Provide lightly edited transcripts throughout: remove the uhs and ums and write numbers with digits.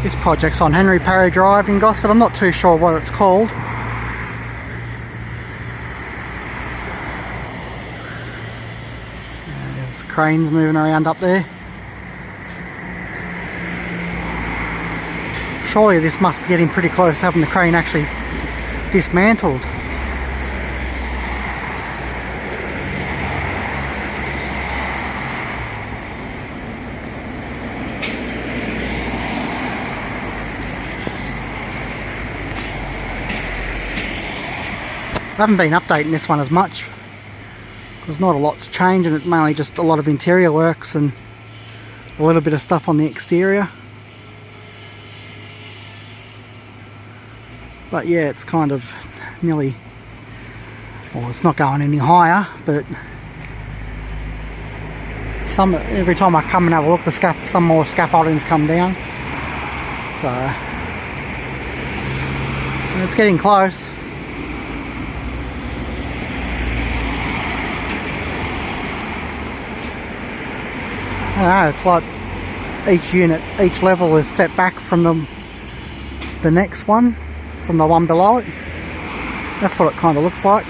This project's on Henry Parry Drive in Gosford. I'm not too sure what it's called. There's cranes moving around up there. Surely this must be getting pretty close to having the crane actually dismantled. I haven't been updating this one as much because not a lot's changed, and it's mainly just a lot of interior works and a little bit of stuff on the exterior. But yeah, it's kind of nearly, well, it's not going any higher, but every time I come and have a look, some more scaffolding's come down. So it's getting close. I don't know, it's like each unit, each level is set back from the next one, from the one below it. That's what it kind of looks like.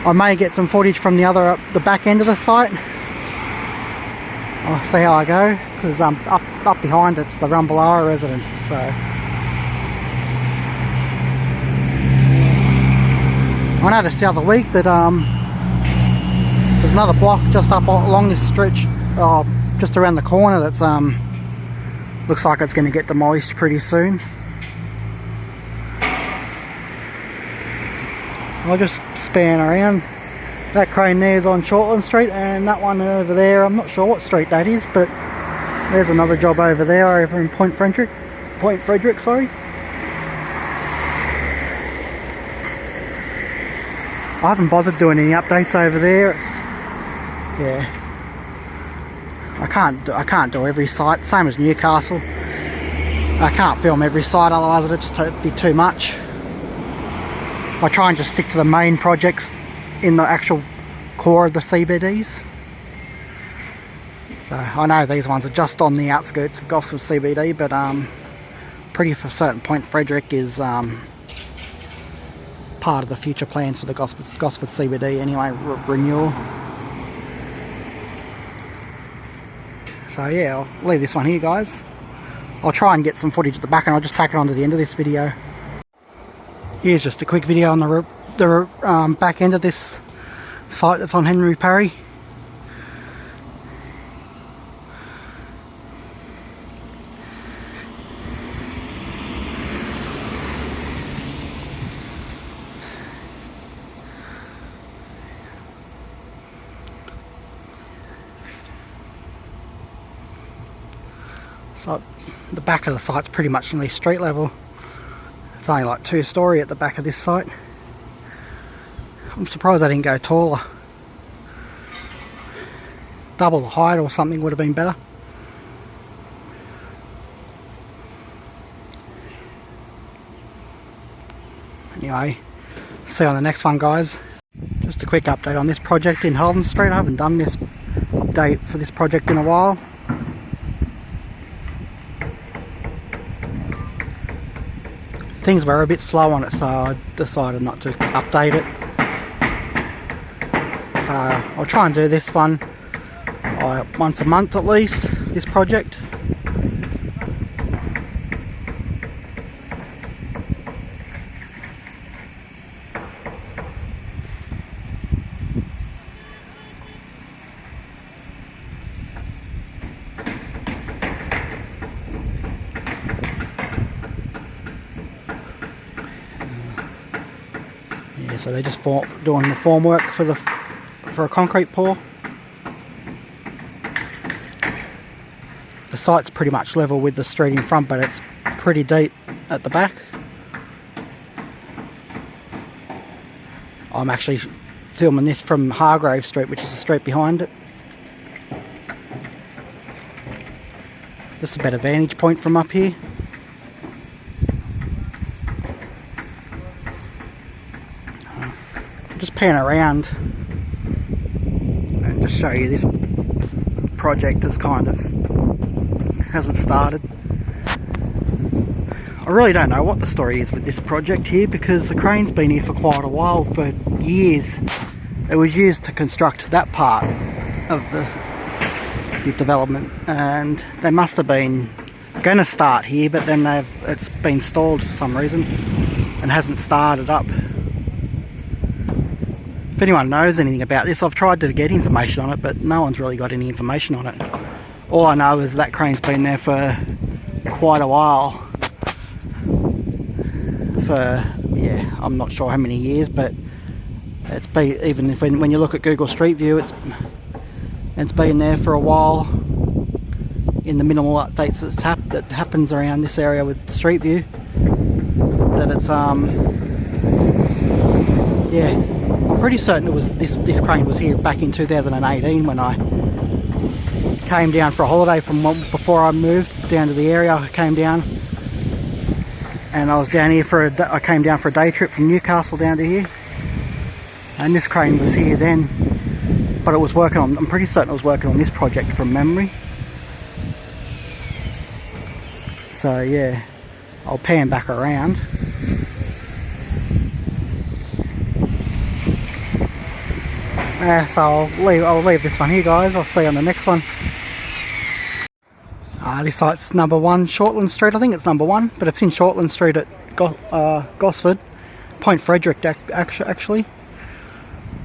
I may get some footage from the back end of the site. I'll see how I go, because up behind it's the Rumballara residence. So I noticed the other week that there's another block just up along this stretch, just around the corner, that's looks like it's going to get demolished pretty soon. I'll just span around. That crane there is on Shortland Street, and that one over there, I'm not sure what street that is, but there's another job over there, over in Point Frederick, sorry. I haven't bothered doing any updates over there. Yeah, I can't do every site, same as Newcastle. I can't film every site, otherwise it'd just be too much. I try and just stick to the main projects in the actual core of the CBDs. So I know these ones are just on the outskirts of Gosford CBD, but pretty for certain Point Frederick is part of the future plans for the Gosford CBD anyway, renewal. So yeah, I'll leave this one here, guys. I'll try and get some footage at the back, and I'll just tack it on to the end of this video. Here's just a quick video on the back end of this site that's on Henry Parry. So the back of the site's pretty much nearly street level. It's only like 2-storey at the back of this site. I'm surprised they didn't go taller. Double the height or something would have been better. Anyway, see you on the next one, guys. Just a quick update on this project in Holden Street. I haven't done this update for this project in a while. Things were a bit slow on it, so I decided not to update it. So I'll try and do this one once a month at least, this project. Yeah, so they're just doing the formwork for a concrete pour. The site's pretty much level with the street in front, but it's pretty deep at the back. I'm actually filming this from Hargrave Street, which is the street behind it. Just a better vantage point from up here. Just pan around and just show you this project has kind of hasn't started. I really don't know what the story is with this project here, because the crane's been here for quite a while, for years. It was used to construct that part of the development, and they must have been going to start here, but then it's been stalled for some reason and hasn't started up. If anyone knows anything about this, I've tried to get information on it, but no one's really got any information on it. All I know is that crane's been there for quite a while. For, yeah, I'm not sure how many years, but it's been, even if when you look at Google Street View, it's been there for a while. In the minimal updates that happens around this area with Street View, that it's yeah, I'm pretty certain it was this crane was here back in 2018 when I came down for a holiday from before I moved down to the area. I came down and I was down here I came down for a day trip from Newcastle down to here, and this crane was here then, but it was working on, I'm pretty certain it was working on this project from memory. So yeah, I'll pan back around. So I'll leave this one here, guys. I'll see you on the next one. This site's number 1 Shortland Street. I think it's number 1, but it's in Shortland Street at Gosford, Point Frederick actually.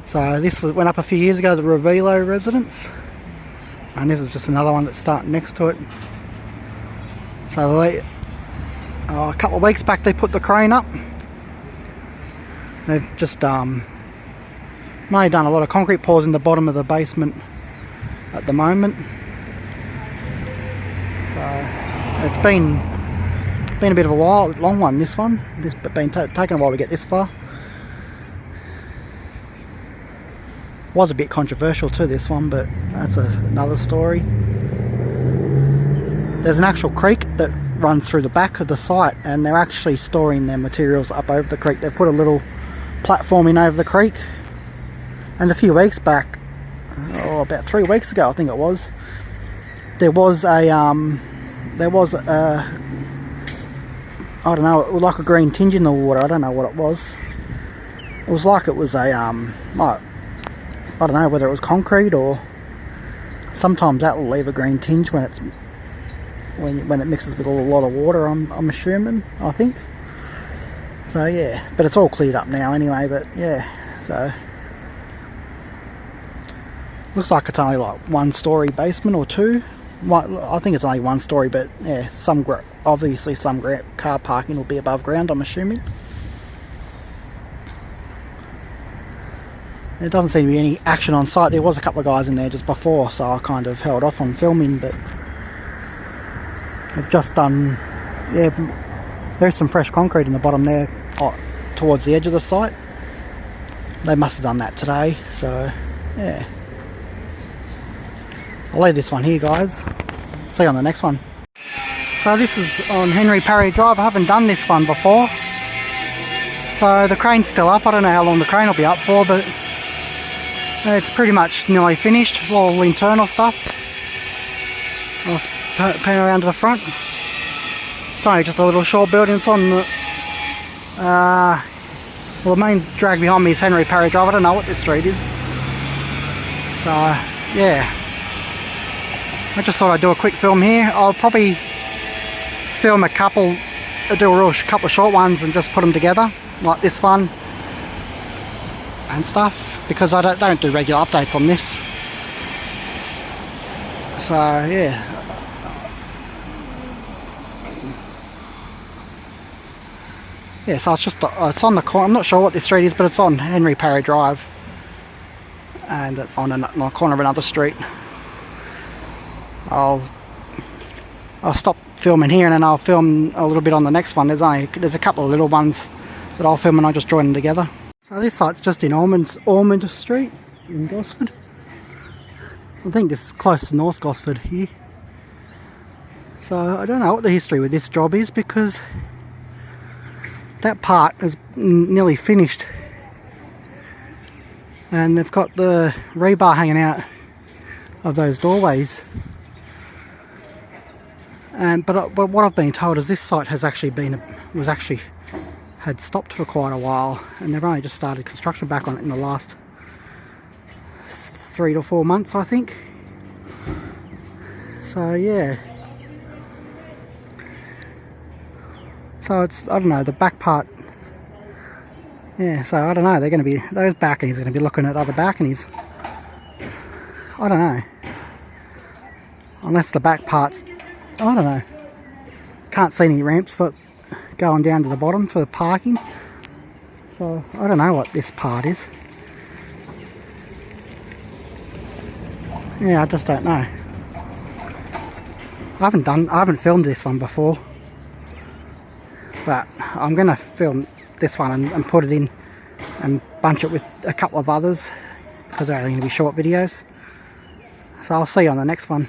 So this went up a few years ago, the Revilo residence, and this is just another one that's starting next to it. So a couple of weeks back they put the crane up. They've just mainly done a lot of concrete pours in the bottom of the basement at the moment. So it's been a bit of a long one, this one. This been taking a while to get this far. Was a bit controversial too, this one, but that's another story. There's an actual creek that runs through the back of the site, and they're actually storing their materials up over the creek. They've put a little platform in over the creek, and a few weeks back, about 3 weeks ago I think it was, there was a I don't know, it was like a green tinge in the water. I don't know what it was. It was like it was a like, I don't know whether it was concrete, or sometimes that will leave a green tinge when it's when it mixes with a lot of water, I'm assuming, I think. So yeah, but it's all cleared up now anyway, but yeah, so looks like it's only like 1-story basement or 2. I think it's only 1 story, but yeah, obviously some car parking will be above ground, I'm assuming. There doesn't seem to be any action on site. There was a couple of guys in there just before, so I kind of held off on filming, but I've just done, yeah, there's some fresh concrete in the bottom there towards the edge of the site. They must have done that today, so yeah. I'll leave this one here, guys. See you on the next one. So this is on Henry Parry Drive. I haven't done this one before. So the crane's still up. I don't know how long the crane will be up for, but it's pretty much nearly finished. All internal stuff. I'll pan around to the front. It's only just a little short building. It's on the well, the main drag behind me is Henry Parry Drive. I don't know what this street is. So yeah, I just thought I'd do a quick film here. I'll probably film a couple of short ones and just put them together, like this one and stuff, because I don't do regular updates on this. So yeah, so it's on the corner. I'm not sure what this street is, but it's on Henry Parry Drive and on the corner of another street. I'll stop filming here and then I'll film a little bit on the next one. There's a couple of little ones that I'll film and I'll just join them together. So this site's just in Ormond Street in Gosford. I think this is close to North Gosford here. So I don't know what the history with this job is, because that part is nearly finished and they've got the rebar hanging out of those doorways. But what I've been told is this site has actually had stopped for quite a while, and they've only just started construction back on it in the last 3 to 4 months, I think. So yeah. So it's, I don't know, the back part. Yeah, so I don't know, they're going to be, those balconies are going to be looking at other balconies. I don't know. Unless the back part's, I don't know. Can't see any ramps for going down to the bottom for the parking. So I don't know what this part is. Yeah, I just don't know. I haven't filmed this one before. But I'm going to film this one and put it in and bunch it with a couple of others, because they're only going to be short videos. So I'll see you on the next one.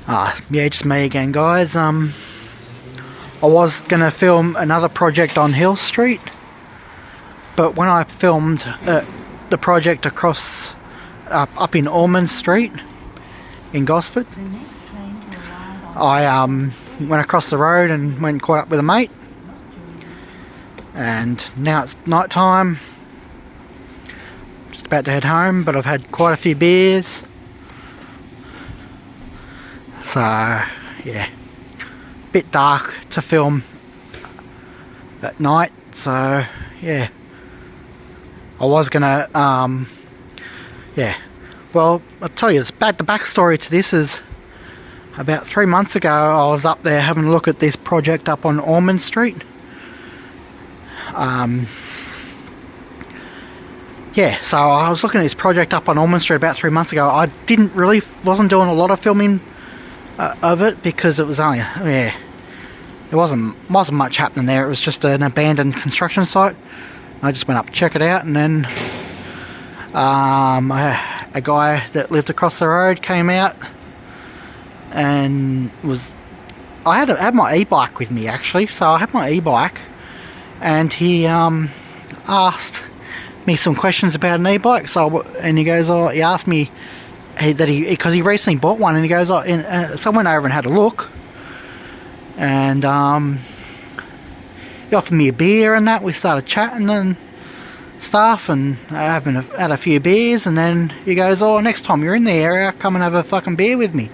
Yeah, just me again, guys. I was going to film another project on Hill Street, but when I filmed the project across up in Ormond Street in Gosford, I went across the road and went and caught up with a mate, and now it's night time, just about to head home, but I've had quite a few beers, so yeah, bit dark to film at night. So yeah, I was gonna yeah, well, I'll tell you, the backstory to this is about 3 months ago I was up there having a look at this project up on Ormond Street. Yeah, so I was looking at this project up on Ormond Street about 3 months ago. I wasn't doing a lot of filming of it, because it was only, yeah, there wasn't much happening there. It was just an abandoned construction site. I just went up to check it out, and then a guy that lived across the road came out and I had my e-bike with me, actually. So I had my e-bike, and he asked me some questions about an e-bike. And he goes, he asked me because he recently bought one, and he goes, so I went over and had a look, and he offered me a beer and that. We started chatting and stuff, and had a few beers, and then he goes, next time you're in the area, come and have a fucking beer with me.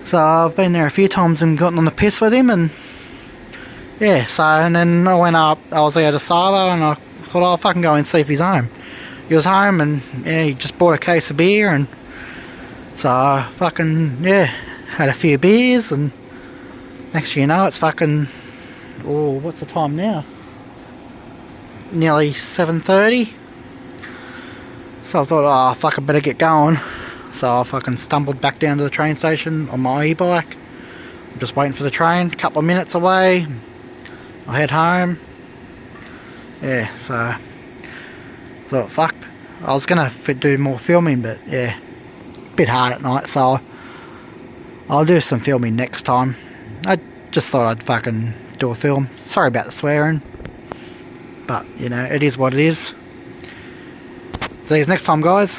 So I've been there a few times and gotten on the piss with him, and yeah, so, and then I went up, I was out of Savo, and I thought, I'll fucking go and see if he's home. He was home, and yeah, he just bought a case of beer, and so I fucking, yeah, had a few beers, and next thing you know, it's fucking, what's the time now? Nearly 7:30. So I thought, fuck, I better get going. So I fucking stumbled back down to the train station on my e-bike. I'm just waiting for the train, a couple of minutes away. I head home. Yeah, so I thought, fuck, I was gonna do more filming, but yeah, a bit hard at night, so I'll do some filming next time. I just thought I'd fucking do a film. Sorry about the swearing, but you know, it is what it is. See you next time, guys.